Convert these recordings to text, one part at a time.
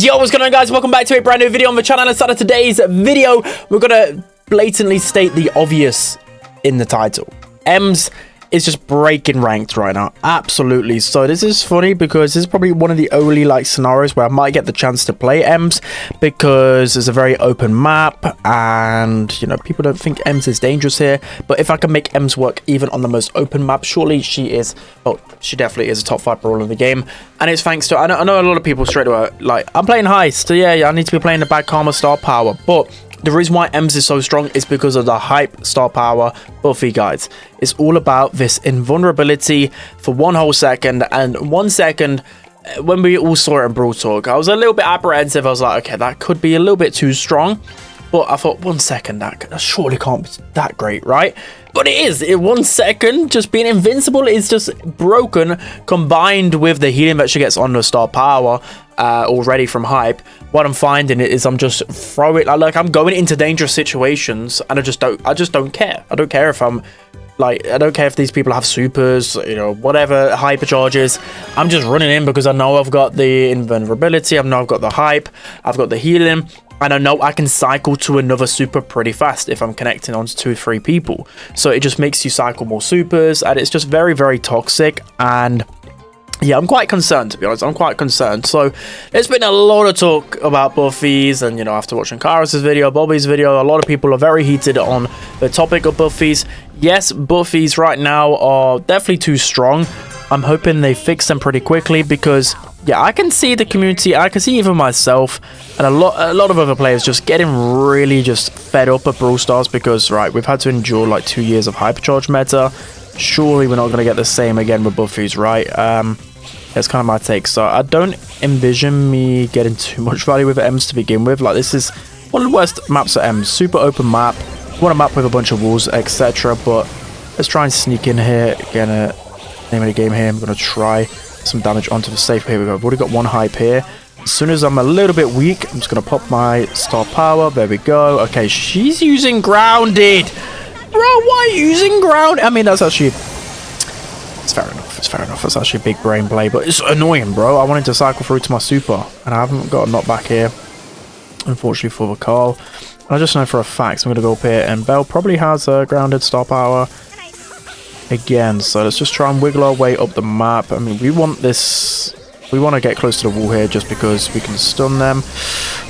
Yo, what's going on, guys? Welcome back to a brand new video on the channel. And inside of today's video, we're gonna blatantly state the obvious in the title. Ems is just breaking ranked right now, absolutely. So this is funny because this is probably one of the only scenarios where I might get the chance to play Ems, because it's a very open map and people don't think Ems is dangerous here. But if I can make Ems work even on the most open map, surely she is, well, she definitely is a top 5 brawler in the game. And it's thanks to, I know a lot of people straight away I'm playing Heist, so yeah, I need to be playing the bad karma star power. But the reason why Ems is so strong is because of the hype star power Buffy, guys. It's all about this invulnerability for 1 whole second. And 1 second, when we all saw it in Brawl Talk, I was a little bit apprehensive. I was like, okay, that could be a little bit too strong. But I thought 1 second, that surely can't be that great, right? But it is. In 1 second, just being invincible is just broken, combined with the healing that she gets on the star power already from hype. What I'm finding is I'm just throwing, I'm going into dangerous situations, and I just don't care. I don't care if I'm I don't care if these people have supers, whatever hyper charges. I'm just running in because I know I've got the invulnerability, I know I've got the hype, I've got the healing, and I know I can cycle to another super pretty fast if I'm connecting on to 2 or 3 people. So it just makes you cycle more supers, and it's just very, very toxic. And yeah, I'm quite concerned, to be honest. I'm quite concerned. So there's been a lot of talk about Buffies, and after watching Karis's video, Bobby's video, a lot of people are very heated on the topic of Buffies. Yes, Buffies right now are definitely too strong. I'm hoping they fix them pretty quickly, because yeah, I can see the community, I can see even myself and a lot of other players just getting really just fed up at Brawl Stars, because we've had to endure 2 years of hypercharge meta. Surely we're not going to get the same again with Buffies, right? That's kind of my take. So I don't envision me getting too much value with Ems to begin with. This is one of the worst maps at Ems. Super open map. You want a map with a bunch of walls, etc. But let's try and sneak in here. Again, name of the game here. I'm going to try some damage onto the safe. Here we go. I've already got 1 hype here. As soon as I'm a little bit weak, I'm just going to pop my star power. There we go. Okay, she's using grounded. Bro, why are you using ground? I mean, that's actually... It's fair enough. It's fair enough. That's actually a big brain play, but it's annoying, bro. I wanted to cycle through to my super, and I haven't got a knockback here, unfortunately, for the Carl. I just know for a fact, so I'm going to go up here, and Belle probably has a grounded star power again. So let's just try and wiggle our way up the map. I mean, we want this... We want to get close to the wall here just because we can stun them.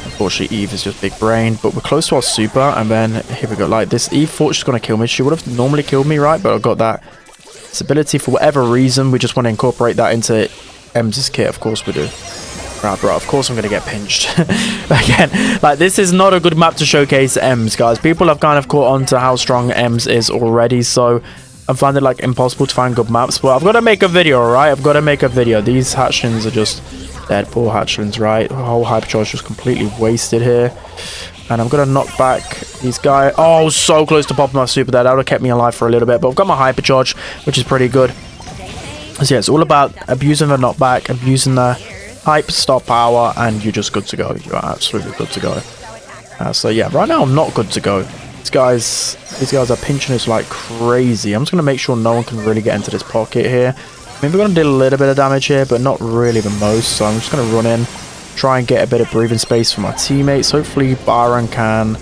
Unfortunately, Eve is just big brain, but we're close to our super, and then here we go. This Eve thought she's going to kill me. She would have normally killed me, right? But I've got that ability for whatever reason. We just want to incorporate that into Ems' kit. Of course we do. Right, bro, of course I'm going to get pinched. Again, this is not a good map to showcase Ems, guys. People have kind of caught on to how strong Ems is already, so I find it impossible to find good maps. But I've got to make a video, right? I've got to make a video. These hatchlings are just dead. Poor hatchlings, right? The whole hypercharge just completely wasted here. And I'm going to knock back these guys. Oh, so close to popping my super there. That would have kept me alive for a little bit. But I've got my hypercharge, which is pretty good. So yeah, it's all about abusing the knockback, abusing the hype star power, and you're just good to go. You are absolutely good to go. So yeah, right now I'm not good to go. These guys are pinching us like crazy. I'm just going to make sure no one can really get into this pocket here. Maybe we're going to do a little bit of damage here, but not really the most. So I'm just going to run in, try and get a bit of breathing space for my teammates. Hopefully Byron can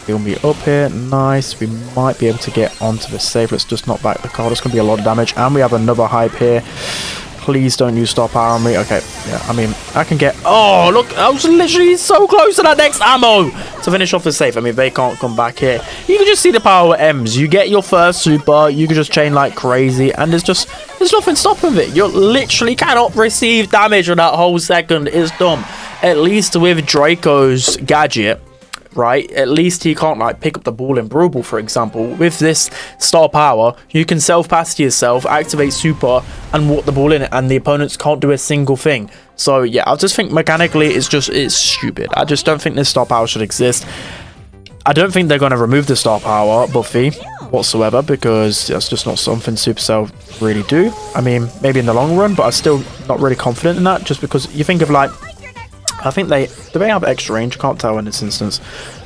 heal me up here. Nice. We might be able to get onto the safe. Let's just knock back the car. That's going to be a lot of damage. And we have another hype here. Please don't use star power on me. Okay, yeah, I mean, I can get... Oh, look, I was literally so close to that next ammo to finish off the safe. I mean, they can't come back here. You can just see the power of Ems. You get your first super, you can just chain like crazy, and there's nothing stopping it. You literally cannot receive damage on that whole second. It's dumb. At least with Draco's gadget, right, at least he can't pick up the ball in Brawl, for example. With this star power, you can self-pass to yourself, activate super, and walk the ball in, and the opponents can't do a single thing. So yeah, I just think mechanically it's stupid. I just don't think this star power should exist. I don't think they're going to remove the star power Buffy whatsoever, because that's just not something Supercell really do. I mean, maybe in the long run, but I'm still not really confident in that, just because you think of I think do they have extra range? I can't tell in this instance.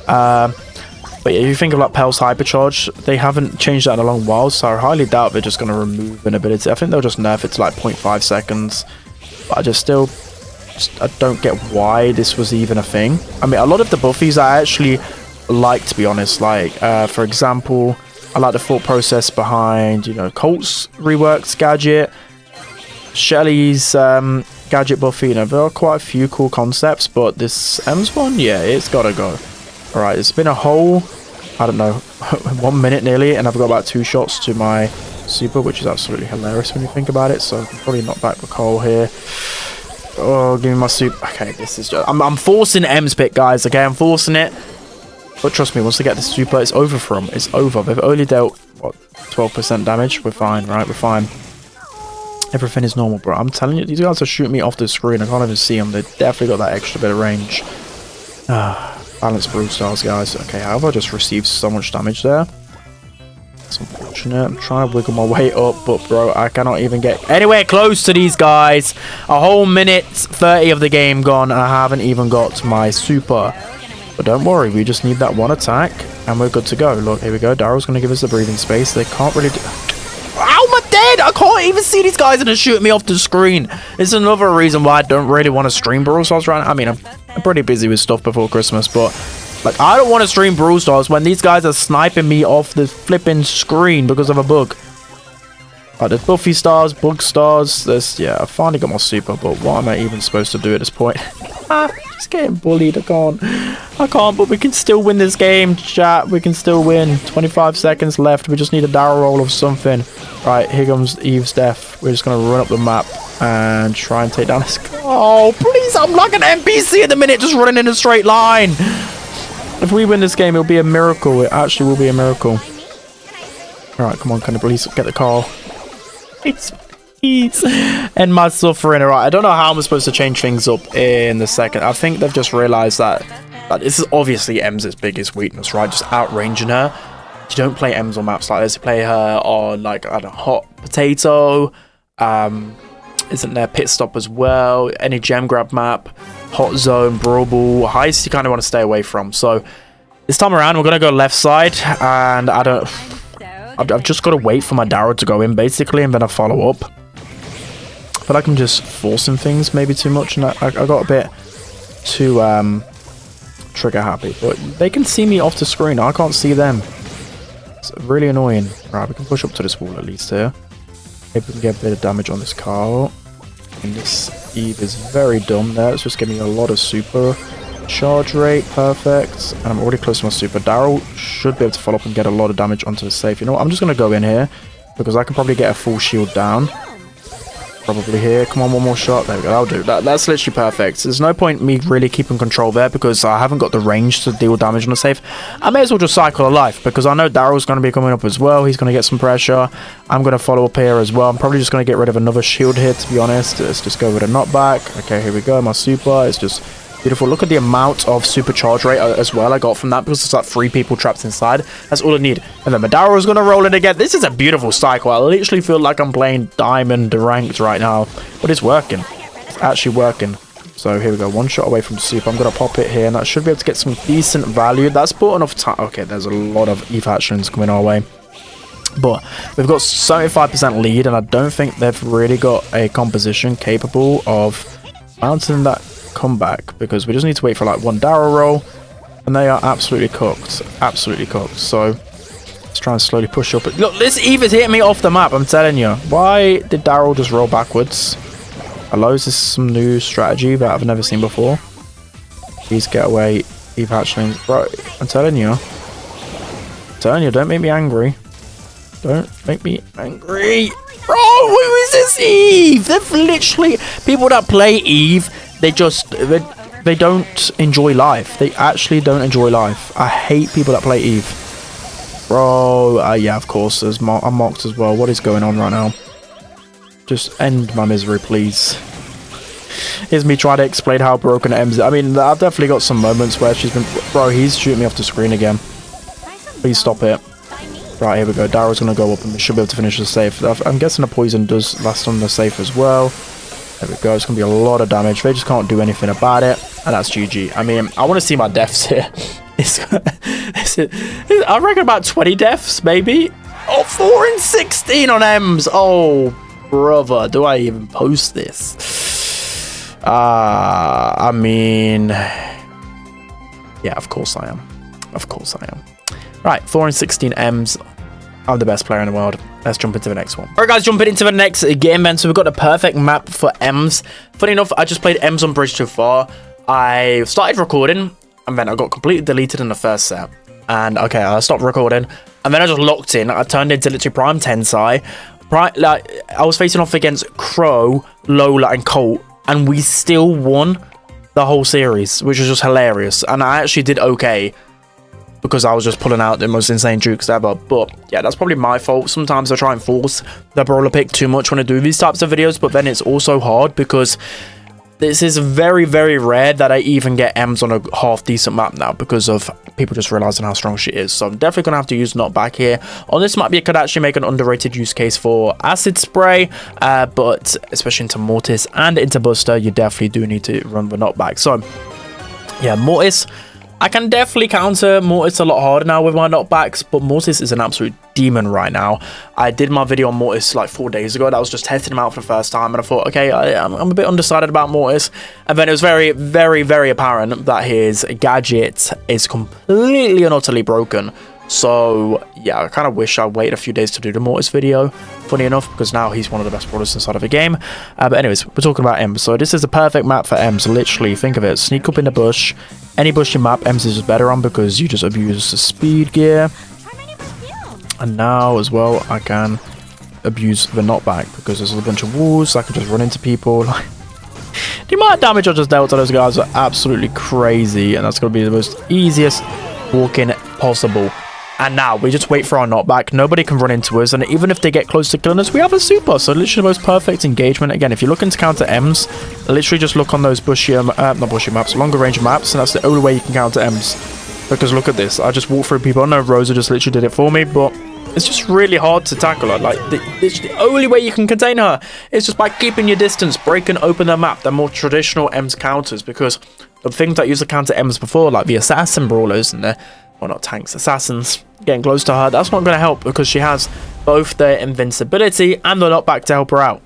But yeah, if you think of Pel's hypercharge, they haven't changed that in a long while, so I highly doubt they're just going to remove an ability. I think they'll just nerf it to 0.5 seconds. But I just still I don't get why this was even a thing. I mean, a lot of the Buffies I actually like, to be honest. Like, for example, I like the thought process behind, you know, Colt's reworked gadget, Shelly's gadget Buffy. You know, there are quite a few cool concepts, but this M's one, yeah, it's gotta go. All right, it's been a whole, I don't know, 1 minute nearly, and I've got about 2 shots to my super, which is absolutely hilarious when you think about it. So I can probably knock back the Cole here. Oh, give me my super. Okay, this is just, I'm forcing M's pick, guys. Okay, I'm forcing it. But trust me, once I get this super, it's over for them. It's over. They've only dealt, what, 12% damage? We're fine, right? We're fine. Everything is normal, bro. I'm telling you, these guys are shooting me off the screen. I can't even see them. They've definitely got that extra bit of range. Balanced Brawl Stars, guys. Okay, how have I just received so much damage there? It's unfortunate. I'm trying to wiggle my way up, but bro, I cannot even get anywhere close to these guys. A whole minute 30 of the game gone, and I haven't even got my super. But don't worry, we just need that one attack, and we're good to go. Look, here we go. Daryl's going to give us the breathing space. They can't really do... Ow, my dead! I can't even see these guys that are shooting me off the screen. It's another reason why I don't really want to stream Brawl Stars right now. I mean, I'm pretty busy with stuff before Christmas, but... like, I don't want to stream Brawl Stars when these guys are sniping me off the flipping screen because of a bug. Like, there's Buffy stars, bug stars. There's, yeah, I finally got my super, but what am I even supposed to do at this point? Just getting bullied. I can't, but we can still win this game, chat. We can still win. 25 seconds left. We just need a barrel roll of something. Right, here comes Eve's death. We're just going to run up the map and try and take down this. Oh, please, I'm like an NPC at the minute, just running in a straight line. If we win this game, it'll be a miracle. It actually will be a miracle. Alright, come on, can I please get the car? Please. End my suffering. Alright, I don't know how I'm supposed to change things up in the second. I think they've just realised that this is obviously Em's biggest weakness, right? Just outranging her. You don't play Ems on maps like this. You play her on, like, I don't know, Hot Potato. Isn't there Pit Stop as well? Any gem grab map, Hot Zone, Brawl, Heist, you kind of want to stay away from. So this time around, we're going to go left side, and I've just got to wait for my Darrow to go in, basically, and then I follow up. I feel like I'm just forcing things maybe too much, and I got a bit too trigger happy. But they can see me off the screen. I can't see them. It's really annoying. Right, we can push up to this wall at least here. Maybe we can get a bit of damage on this car. And this Eve is very dumb there. It's just giving me a lot of super charge rate. Perfect. And I'm already close to my super. Darryl should be able to follow up and get a lot of damage onto the safe. You know what? I'm just going to go in here because I can probably get a full shield down. Probably here. Come on, one more shot. There we go. I'll do that. That's literally perfect. There's no point me really keeping control there because I haven't got the range to deal damage on the safe. I may as well just cycle a life because I know Daryl's going to be coming up as well. He's going to get some pressure. I'm going to follow up here as well. I'm probably just going to get rid of another shield here, to be honest. Let's just go with a knockback. Okay, here we go. My super is just beautiful. Look at the amount of super charge rate as well I got from that because it's like 3 people trapped inside. That's all I need. And then Madara is going to roll it again. This is a beautiful cycle. I literally feel like I'm playing Diamond ranked right now. But it's working. It's actually working. So here we go. One shot away from super. I'm going to pop it here. And that should be able to get some decent value. That's bought enough time. Okay, there's a lot of Eve hatchlings coming our way. But we've got 75% lead. And I don't think they've really got a composition capable of mounting that comeback, because we just need to wait for like one Darrow roll and they are absolutely cooked. Absolutely cooked. So let's try and slowly push up. Look, this Eve is hitting me off the map, I'm telling you. Why did Darrow just roll backwards? Hello, is this some new strategy that I've never seen before? Please get away, Eve hatchlings. Bro, I'm telling you. Don't make me angry. Don't make me angry. Bro, who is this Eve? They've literally, people that play Eve, they don't enjoy life. They actually don't enjoy life. I hate people that play Eve. Bro, yeah, of course. I'm mocked as well. What is going on right now? Just end my misery, please. Here's me trying to explain how broken M's. I mean, I've definitely got some moments where she's been... Bro, he's shooting me off the screen again. Please stop it. Right, here we go. Darrow's going to go up and we should be able to finish the safe. I'm guessing the poison does last on the safe as well. There we go. It's going to be a lot of damage. They just can't do anything about it. And that's GG. I mean, I want to see my deaths here. I reckon about 20 deaths, maybe. Oh, 4 and 16 on M's. Oh, brother. Do I even post this? I mean, yeah, of course I am. Of course I am. Right, 4 and 16 M's. I'm the best player in the world. Let's jump into the next one. All right, guys, jumping into the next game, then. So we've got the perfect map for M's. Funny enough, I just played M's on Bridge too far. I started recording, and then I got completely deleted in the first set. And, okay, I stopped recording. And then I just locked in. I turned into literally Prime Tensai. Like, I was facing off against Crow, Lola, and Colt. And we still won the whole series, which was just hilarious. And I actually did okay, because I was just pulling out the most insane jukes ever. But yeah, that's probably my fault. Sometimes I try and force the brawler pick too much when I do these types of videos, but then it's also hard because this is very, very rare that I even get M's on a half decent map now because of people just realizing how strong she is. So I'm definitely gonna have to use knockback here. On this map, you could actually make an underrated use case for acid spray, but especially into Mortis and into Buster, you definitely do need to run the knockback. So yeah, Mortis, I can definitely counter Mortis a lot harder now with my knockbacks, but Mortis is an absolute demon right now. I did my video on Mortis like 4 days ago. That was just testing him out for the first time, and I thought, okay, I'm a bit undecided about Mortis. And then it was very, very, very apparent that his gadget is completely and utterly broken. So yeah, I kind of wish I waited a few days to do the Mortis video, funny enough, because now he's one of the best brawlers inside of the game. But anyways, we're talking about Ems. So this is a perfect map for Ems. Literally, think of it. Sneak up in the bush. Any bushy map, Ems is just better on because you just abuse the speed gear. And now as well, I can abuse the knockback because there's a bunch of walls. So I can just run into people. The amount of damage I just dealt to those guys are absolutely crazy. And that's going to be the most easiest walk-in possible. And now we just wait for our knockback. Nobody can run into us, and even if they get close to killing us, we have a super. So literally the most perfect engagement. Again, if you're looking to counter M's, literally just look on those not bushy maps, longer range maps, and that's the only way you can counter M's. Because look at this, I just walk through people. I know Rosa just literally did it for me, but it's just really hard to tackle her. Like the only way you can contain her is just by keeping your distance, breaking open the map. They're more traditional M's counters, because the things that used to counter M's before, like the assassin brawlers and the, well, not tanks, assassins, getting close to her, that's not going to help because she has both the invincibility and the knockback to help her out.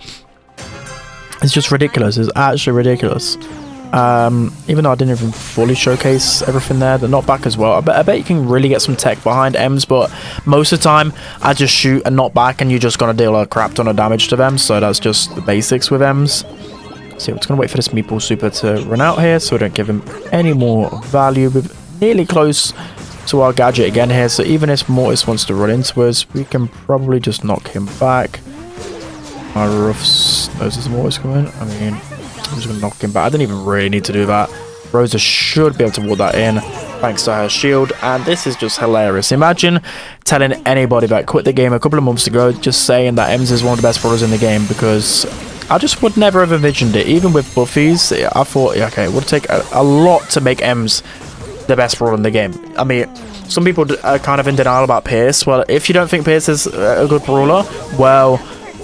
It's just ridiculous. It's actually ridiculous. Even though I didn't even fully showcase everything there, the knockback as well. I bet you can really get some tech behind M's, but most of the time I just shoot and knockback and you're just going to deal a crap ton of damage to them. So that's just the basics with M's. So we're just going to wait for this Meeple Super to run out here so we don't give him any more value. We're nearly close to our gadget again here, so even if Mortis wants to run into us, we can probably just knock him back. My Ruffs knows there's Mortis coming. I mean, I'm just gonna knock him back. I didn't even really need to do that. Rosa should be able to ward that in thanks to her shield, and this is just hilarious. Imagine telling anybody that quit the game a couple of months ago, just saying that Ems is one of the best brawlers in the game, because I just would never have envisioned it. Even with Buffies, I thought, okay, it would take a lot to make Ems the best brawler in the game. I mean, some people are kind of in denial about Pierce. Well, if you don't think Pierce is a good brawler, well,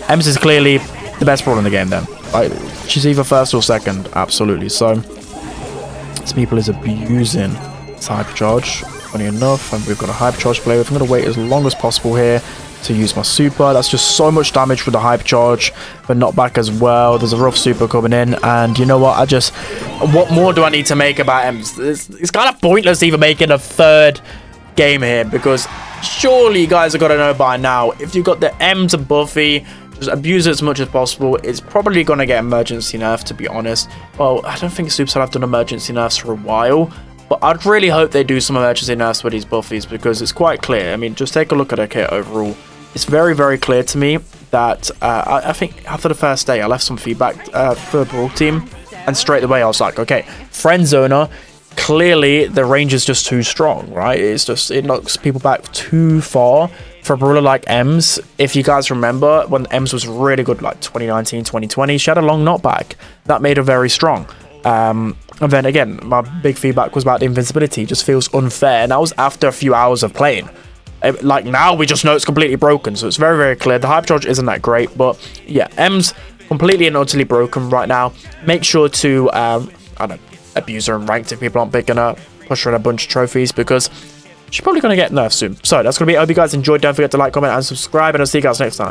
Ems is clearly the best brawler in the game then. Like, she's either first or second, absolutely. So this Meeple is abusing this hyper charge, funny enough, and we've got a hyper charge to play with. I'm going to wait as long as possible here to use my super. That's just so much damage with the hyper charge, but knockback as well. There's a rough super coming in, and you know what, what more do I need to make about Ems? It's kind of pointless even making a third game here, because surely you guys have got to know by now, if you've got the Ems and Buffy, just abuse it as much as possible. It's probably going to get emergency nerf, to be honest. Well, I don't think Supercell have done emergency nerfs for a while, but I'd really hope they do some emergency nerfs with these Buffies, because it's quite clear. I mean, just take a look at her kit overall. It's very, very clear to me that I think after the first day, I left some feedback for the Brawl team, and straight away I was like, okay, friend zoner, clearly the range is just too strong, right? It's just, it knocks people back too far for a brawler like Ems. If you guys remember, when Ems was really good, like 2019, 2020, she had a long knockback. That made her very strong. And then again, my big feedback was about the invincibility. It just feels unfair, and that was after a few hours of playing. Like now we just know it's completely broken, so it's very, very clear. The hypercharge isn't that great, but yeah, Ems completely and utterly broken right now. Make sure to I don't know, abuse her in ranked if people aren't picking her, push her in a bunch of trophies, because she's probably going to get nerfed soon. So that's going to be it. I hope you guys enjoyed. Don't forget to like, comment, and subscribe, and I'll see you guys next time.